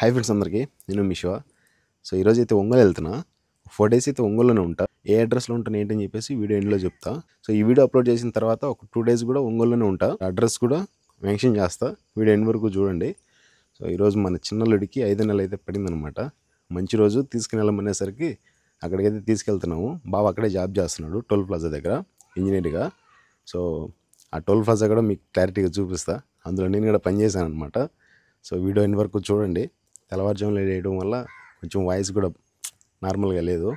Hi friends అందరికీ నేను మీ Shiva. So ఈరోజు అయితే ఒంగోలు వెళ్తున్నా. 4 days అయితే ఒంగోలులోనే ఉంటా. ఏ అడ్రస్లో ఉంటాను ఏంటని చెప్పేసి వీడియో ఎండ్లో చెప్తా. సో ఈ వీడియో అప్లోడ్ చేసిన తర్వాత ఒక 2 days కూడా ఒంగోలులోనే ఉంటా. అడ్రస్ కూడా మెన్షన్ చేస్తా, వీడియో ఎండ్ వరకు చూడండి. సో ఈరోజు మన చిన్నల్లుడికి 5 నెలలు అయితే పడిందనమాట. మంచి రోజు తీసుకుని వెళ్ళమనేసరికి అక్కడికైతే తీసుకెళ్తున్నాము. బావ అక్కడే జాబ్ చేస్తున్నాడు టోల్ ప్లాజా దగ్గర ఇంజనీర్గా. సో ఆ టోల్ ప్లాజా కూడా మీకు క్లారిటీగా చూపిస్తా. అందులో నేను కూడా పనిచేశాను అనమాట. సో వీడియో ఎండ్ వరకు చూడండి. తెల్లవారుజామున వేయడం వల్ల కొంచెం వాయిస్ కూడా నార్మల్గా లేదు,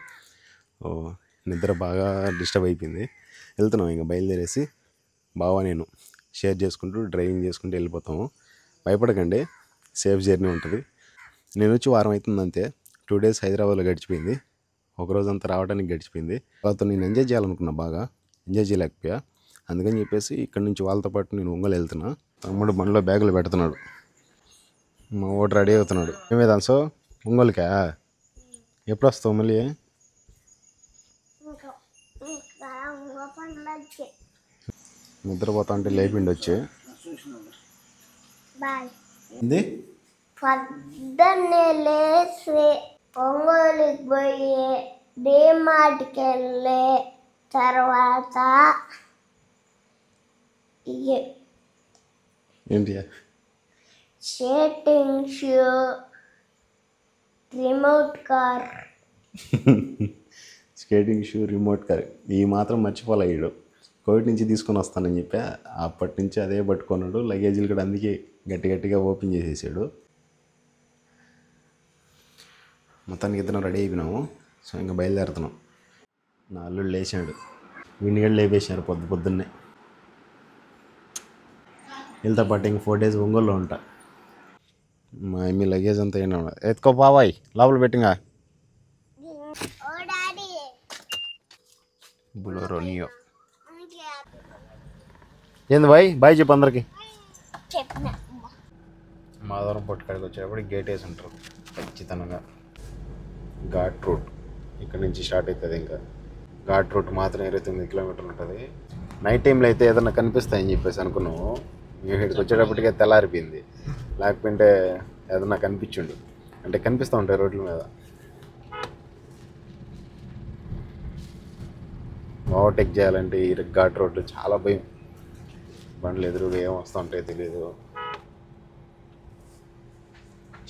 నిద్ర బాగా డిస్టర్బ్ అయిపోయింది. వెళ్తున్నాం ఇంకా బయలుదేరేసి బావ నేను షేర్ చేసుకుంటూ డ్రైవింగ్ చేసుకుంటూ వెళ్ళిపోతాము. భయపడకండి, సేఫ్ జర్నీ ఉంటుంది. నేను వచ్చి వారం అవుతుంది అంతే. 2 days హైదరాబాద్లో గడిచిపోయింది, ఒకరోజంతా రావడానికి గడిచిపోయింది. వాళ్ళతో నేను ఎంజాయ్ చేయాలనుకున్నా, బాగా ఎంజాయ్ చేయలేకపోయా. అందుకని చెప్పేసి ఇక్కడ నుంచి వాళ్ళతో పాటు నేను ఒంగోలు వెళ్తున్నా. తమ్ముడు బండిలో బ్యాగులు పెడుతున్నాడు, మా ఓటు రెడీ అవుతున్నాడు. ఏమేదాం సో ఒంగోలుకా ఎప్పుడు వస్తావు మళ్ళీ? నిద్రపోతా అంటే లేపిండి వచ్చి పొద్దున్నే లేచి ఒంగోలుకి పోయి డిమార్ట్కి వెళ్ళి తర్వాత ఏంటి skating shoe, remote car, skating shoe, remote car ఈ మాత్రం మర్చిపోలే. వీడు కోవిడ్ నుంచి తీసుకొని వస్తానని చెప్పా, అప్పటి నుంచి అదే పట్టుకున్నాడు. లగేజీలు కూడా అందుకే గట్టిగా ఓపెన్ చేసేసాడు. మొత్తానికి ఇద్దరం రెడీ అయిపోయినాము. సో ఇంకా బయలుదేరుతున్నాం. నా అల్లుడు లేచాడు, వినిగళ్ళు లేపేసారు పొద్దున్నే. వీళ్ళతో పాటు ఇంక 4 days ఒంగోలులో ఉంటా. మా మీ లగేజ్ అంతా ఏమన్నా ఎత్తుకో బాబాయ్, లోపల పెట్టింగా. బులోరో నియో ఏంది బాయ్ చెప్పు అందరికి. మాధవరం పొట్టుకాడికి వచ్చేటప్పుడు గేట్ వేసి ఉంటారు ఖచ్చితంగా. ఘాట్ రూట్ ఇక్కడ నుంచి స్టార్ట్ అవుతుంది. ఇంకా ఘాట్ రూట్ మాత్రం 29 kilometers ఉంటుంది. నైట్ టైంలో అయితే ఏదన్నా కనిపిస్తాయని చెప్పేసి అనుకున్నాము. మేము ఇక్కడికి వచ్చేటప్పటికే తెల్లారిపోయింది. లేకపోతే ఏదన్నా కనిపించుండు, అంటే కనిపిస్తూ ఉంటాయి రోడ్ల మీద. ఓవర్టేక్ చేయాలంటే ఈ ఘాట్ రోడ్లు చాలా భయం. బండ్లు ఎదురుగా ఏం వస్తూ ఉంటాయో తెలియదు.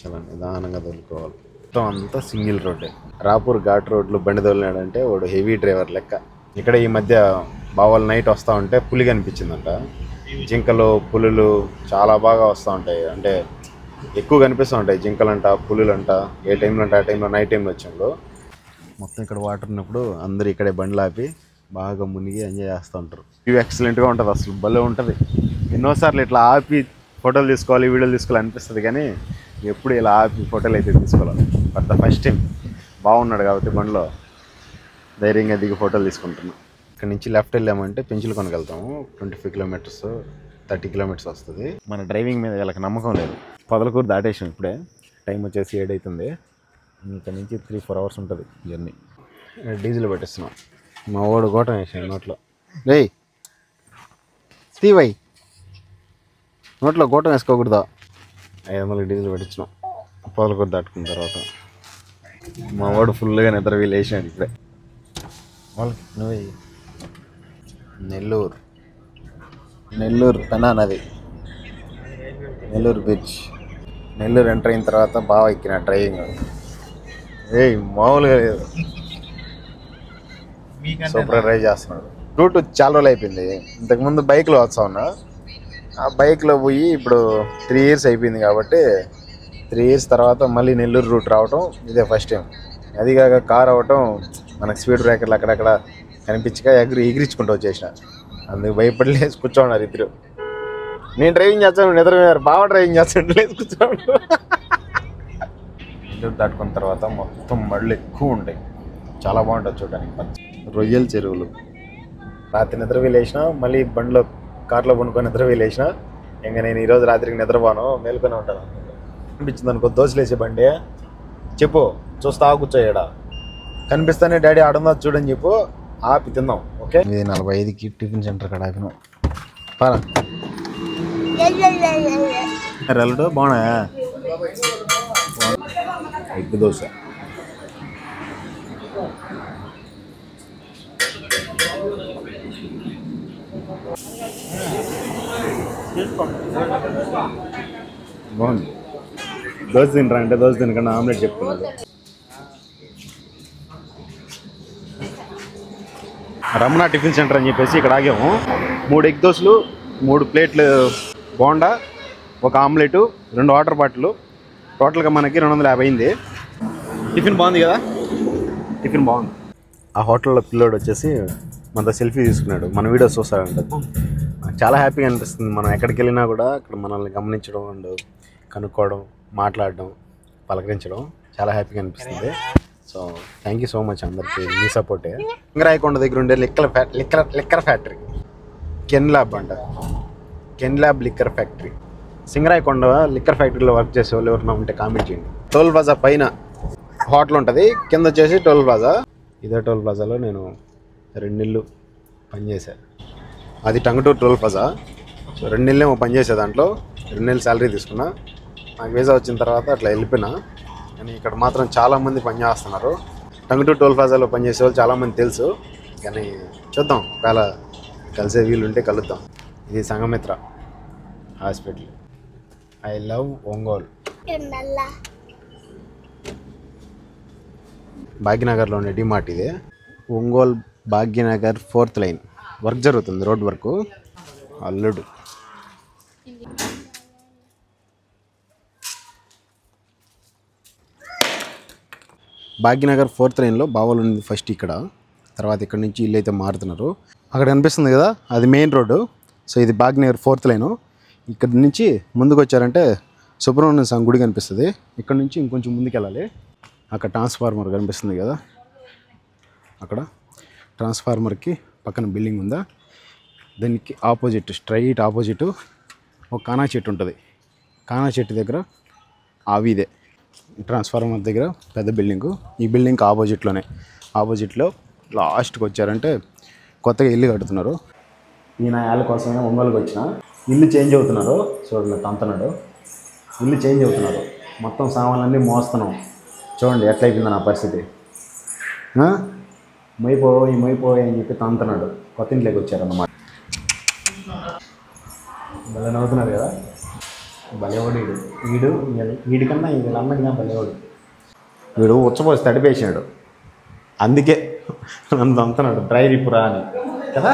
చాలా నిదానంగా తోలుకోవాలి. మొత్తం అంతా సింగిల్ రోడ్డే. రాపూర్ ఘాట్ రోడ్లు బండి తోలినాడంటే వాడు హెవీ డ్రైవర్ లెక్క. ఇక్కడ ఈ మధ్య బావాలు నైట్ వస్తూ ఉంటే పులి కనిపించిందంట. జింకలు, పులులు చాలా బాగా వస్తూ ఉంటాయి, అంటే ఎక్కువ కనిపిస్తూ ఉంటాయి జింకలంట, పులులంట. ఏ టైంలో అంటే ఆ టైంలో నైట్ టైంలో వచ్చినప్పుడు మొత్తం ఇక్కడ వాటర్ ఉన్నప్పుడు అందరూ ఇక్కడే బండ్లు ఆపి బాగా మునిగి ఎంజాయ్ చేస్తూ ఉంటారు. ఇవి ఎక్సలెంట్గా ఉంటుంది, అసలు భలే ఉంటుంది. ఎన్నోసార్లు ఇట్లా ఆపి ఫోటోలు తీసుకోవాలి, వీడియోలు తీసుకోవాలి అనిపిస్తుంది, కానీ ఎప్పుడు ఇలా ఆపి ఫోటోలు అయితే తీసుకోవాలి. బట్ ద ఫస్ట్ టైం బాగున్నాడు కాబట్టి బండిలో ధైర్యంగా దిగి ఫోటోలు తీసుకుంటున్నాం. ఇక్కడ నుంచి లెఫ్ట్ వెళ్ళామంటే పెంచులకొనకి వెళ్తాము. 25 kilometers 30 kilometers వస్తుంది. మన డ్రైవింగ్ మీద వీళ్ళకి నమ్మకం లేదు. పొదలకూరు దాటేసాం ఇప్పుడే. టైం వచ్చేసి 7 అవుతుంది. ఇక్కడ నుంచి 3-4 hours ఉంటుంది జర్నీ. డీజిల్ పెట్టిస్తున్నాం. మా వాడు గోటం వేసాడు నోట్లో. రేయ్ తీవై, నోట్లో గోటం వేసుకోకూడదా. 500 డీజిల్ పెట్టించినాం పొదలకూరు దాటుకున్న తర్వాత. మా వాడు ఫుల్గా నిద్ర వీలేసాడు ఇప్పుడే. వాళ్ళకి నువ్వే నెల్లూరు పెన్నా నది, నెల్లూరు బీచ్. నెల్లూరు ఎంటర్ అయిన తర్వాత బాగా ఎక్కిన డ్రైవింగ్. మామూలుగా లేదు, సూపర్ డ్రైవ్ చేస్తున్నాడు. రూట్ చాలా రోజులు అయిపోయింది. ఇంతకుముందు బైక్లో వస్తా ఉన్నా, ఆ బైక్లో పోయి ఇప్పుడు 3 years అయిపోయింది కాబట్టి 3 years తర్వాత మళ్ళీ నెల్లూరు రూట్ రావటం ఇదే ఫస్ట్ టైం. అదిగాక కార్ అవ్వటం మనకు స్పీడ్ బ్రేకర్లు అక్కడక్కడ కనిపించక ఎగిరించుకుంటూ వచ్చేసిన. అందుకు భయపడి లేచి కూర్చోన్నారు ఇద్దరు. నేను డ్రైవింగ్ చేస్తాను, నిద్రపోయారు. బాగా డ్రైవింగ్ చేస్తాను, లేచి కూర్చోడు. నెల్లూరు దాటుకున్న తర్వాత మొత్తం మళ్ళు ఎక్కువ ఉంటాయి, చాలా బాగుంటుంది చూడడానికి. రొయ్యల చెరువులు. రాత్రి నిద్ర వీలేసిన, మళ్ళీ బండిలో కార్లో పండుకొని నిద్ర వీలేసిన. ఇంకా నేను ఈరోజు రాత్రికి నిద్రపోను, మేలుకొని ఉంటాను. అనిపించింది అనుకో దోశలేసే బండి చెప్పు, చూస్తా కూర్చోయాడా కనిపిస్తానే డాడీ ఆడుందా చూడని చెప్పు, ఆపి తిందాం. ఓకే, ఇది 45కి టిఫిన్ సెంటర్ కాడ ఆపినాం. పారా రెల్లుడు బాగున్నా ఎగ్ దోశ. బాగుంది. దోశ తినరా అంటే దోశ తినకుండా ఆమ్లెట్ చెప్తున్నాడు. రమణ టిఫిన్ సెంటర్ అని చెప్పేసి ఇక్కడ ఆగాము. 3 ఎగ్ దోశలు, 3 ప్లేట్లు బోండా, 1 ఆమ్లెట్, 2 వాటర్ బాటిల్, టోటల్గా మనకి 250 అయింది. టిఫిన్ బాగుంది కదా, టిఫిన్ బాగుంది. ఆ హోటల్లో పిల్లోడు వచ్చేసి మనతో సెల్ఫీ తీసుకున్నాడు. మన వీడియోస్ చూస్తాడంట. చాలా హ్యాపీగా అనిపిస్తుంది. మనం ఎక్కడికి వెళ్ళినా కూడా అక్కడ మనల్ని గమనించడం అండ్ కనుక్కోవడం, మాట్లాడడం, పలకరించడం చాలా హ్యాపీగా అనిపిస్తుంది. So thank you so much అందరికీ, మీ సపోర్టే. సింగరాయకొండ దగ్గర ఉండే లిక్కర్ ఫ్యాక్టరీ, కెన్ ల్యాబ్ అంట, can lab liquor factory. Singarayakonda liquor ఫ్యాక్టరీలో వర్క్ చేసే వాళ్ళు ఎవరైనా ఉంటే కామెంట్ చేయండి. టోల్ ప్లాజా పైన హోటల్ ఉంటుంది, కింద వచ్చేసి టోల్ ప్లాజా. ఇదే టోల్ ప్లాజాలో నేను 2 నెలలు పనిచేశాను. అది టంగుటూరు టోల్ ప్లాజా. సో 2 నెలలేమో పనిచేసే దాంట్లో 2 నెలలు శాలరీ తీసుకున్నా. నాకు వీసా వచ్చిన తర్వాత అట్లా వెళ్ళిపోయినా. కానీ ఇక్కడ మాత్రం చాలామంది పనిచేస్తున్నారు. టంగుటూరు టోల్ ప్లాజాలో పనిచేసే వాళ్ళు చాలామంది తెలుసు. కానీ చూద్దాం, ఒకవేళ కలిసే వీలుంటే కలుద్దాం. ఇది Sanghamitra hospital. I love Ongole. భాగ్యనగర్లో ఉండే డిమార్ట్ ఇది. Ongole Bhagyanagar 4th line work జరుగుతుంది, రోడ్ వర్క్. అల్లుడు భాగ్యనగర్ 4th లైన్లో బావలు ఉంది ఫస్ట్ ఇక్కడ. తర్వాత ఇక్కడ నుంచి ఇల్లు అయితే మారుతున్నారు. అక్కడ కనిపిస్తుంది కదా, అది మెయిన్ రోడ్డు. సో ఇది భాగ్యనగర్ 4th లైను. ఇక్కడ నుంచి ముందుకు వచ్చారంటే సుబ్రహ్మణ్య స్వామి గుడి కనిపిస్తుంది. ఇక్కడ నుంచి ఇంకొంచెం ముందుకు వెళ్ళాలి. అక్కడ ట్రాన్స్ఫార్మర్ కనిపిస్తుంది కదా, అక్కడ ట్రాన్స్ఫార్మర్కి పక్కన బిల్డింగ్ ఉందా, దానికి ఆపోజిట్, స్ట్రైట్ ఆపోజిట్ ఒక కానా చెట్టు ఉంటుంది. కానా చెట్టు దగ్గర ఆవిదే ట్రాన్స్ఫార్మర్ దగ్గర పెద్ద బిల్డింగు. ఈ బిల్డింగ్కి ఆపోజిట్లో లాస్ట్కి వచ్చారంటే కొత్తగా ఇల్లు కడుతున్నారు. ఈయన వాళ్ళ కోసమే ఒంగోలుకి వచ్చిన. ఇల్లు చేంజ్ అవుతున్నారు, చూడండి తంతనాడు. ఇల్లు చేంజ్ అవుతున్నారు, మొత్తం సామాన్లన్నీ మోస్తున్నాం. చూడండి ఎట్లయిపోయింది నా పరిస్థితి. మైపోయి అని చెప్పి తంతనాడు. కొత్త ఇంట్లోకి వచ్చారన్నమాట. భలే నవ్వుతున్నారు కదా, భలేవాడు వీడికన్నా వీళ్ళన్నకన్నా భలేవాడు. వీడు ఉచ్చపోసి తడిపేసాడు, అందుకే నన్ను తంతున్నాడు డ్రై రిపురా అని కదా.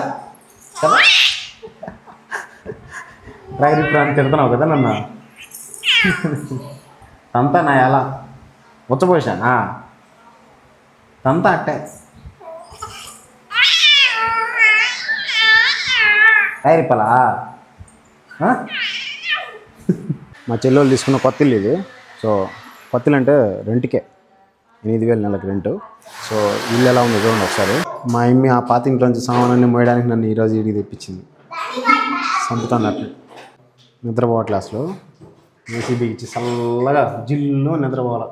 డ్రై రిపురా అని తిడుతున్నావు కదా నన్ను. తంతా నా ఎలా ఉచ్చపోసానా, తంతా అట్టే. డ్రై రిపలా మా చెల్లెళ్ళు తీసుకున్న కొత్త ఇల్లు ఇది. సో కొత్త ఇల్లు అంటే రెంట్కే 8,000 నెలకు రెంటు. సో ఇల్లు ఎలా ఉందో చూడండి ఒకసారి. మా అమ్మి ఆ పాత ఇంట్లోంచి సామాన్లన్నీ మోయడానికి నన్ను ఈరోజు ఇంటికి తెప్పించింది. చంపుతాన్నట్టు నిద్రపోవట్లే అసలు. ఏసీబీ ఇచ్చి చల్లగా జిల్లు నిద్రపోవాలి.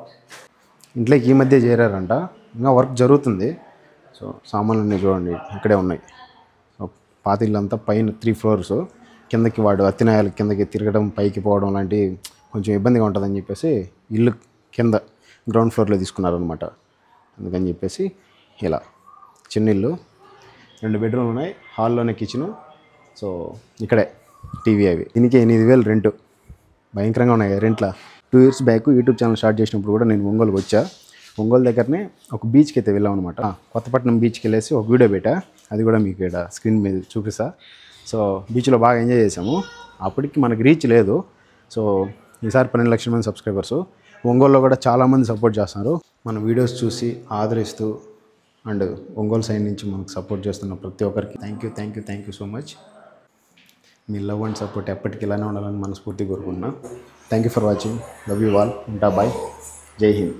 ఇంట్లోకి ఈ మధ్య చేరారంట, ఇంకా వర్క్ జరుగుతుంది. సో సామాన్లన్నీ చూడండి ఇక్కడే ఉన్నాయి. సో పాత ఇల్లు అంతా పైన 3 ఫ్లోర్స్, కిందకి వాడు అత్తినాయాలు కిందకి తిరగడం, పైకి పోవడం లాంటి కొంచెం ఇబ్బందిగా ఉంటుందని చెప్పేసి ఇల్లు కింద గ్రౌండ్ ఫ్లోర్లో తీసుకున్నారనమాట. అందుకని చెప్పేసి ఇలా చిన్న ఇల్లు, 2 బెడ్రూమ్లు ఉన్నాయి, హాల్లోనే కిచెను. సో ఇక్కడే టీవీ అవి. దీనికి 8,000 రెంటు. భయంకరంగా ఉన్నాయి రెంట్ల. 2 years back YouTube channel start చేసినప్పుడు కూడా నేను ఒంగోలుకి వచ్చా. ఒంగోలు దగ్గరనే ఒక బీచ్కి అయితే వెళ్ళాం అనమాట. కొత్తపట్నం బీచ్కి వెళ్ళేసి ఒక వీడియో పెట్టా, అది కూడా మీకు ఇక్కడ స్క్రీన్ మీద చూపిస్తా. సో బీచ్లో బాగా ఎంజాయ్ చేసాము. అప్పటికి మనకి రీచ్ లేదు. సో ఈసారి 12 లక్షల మంది సబ్స్క్రైబర్స్. ఒంగోలులో కూడా చాలామంది సపోర్ట్ చేస్తున్నారు. మన వీడియోస్ చూసి ఆదరిస్తూ అండ్ ఒంగోలు సైడ్ నుంచి మనకు సపోర్ట్ చేస్తున్న ప్రతి ఒక్కరికి thank you so much. Me love and support ఎప్పటికీ ఇలానే ఉండాలని మనస్ఫూర్తిగా కోరుకుంటున్నా. Thank you for watching. Love you all. ఉంటా. బాయ్. జై హింద్.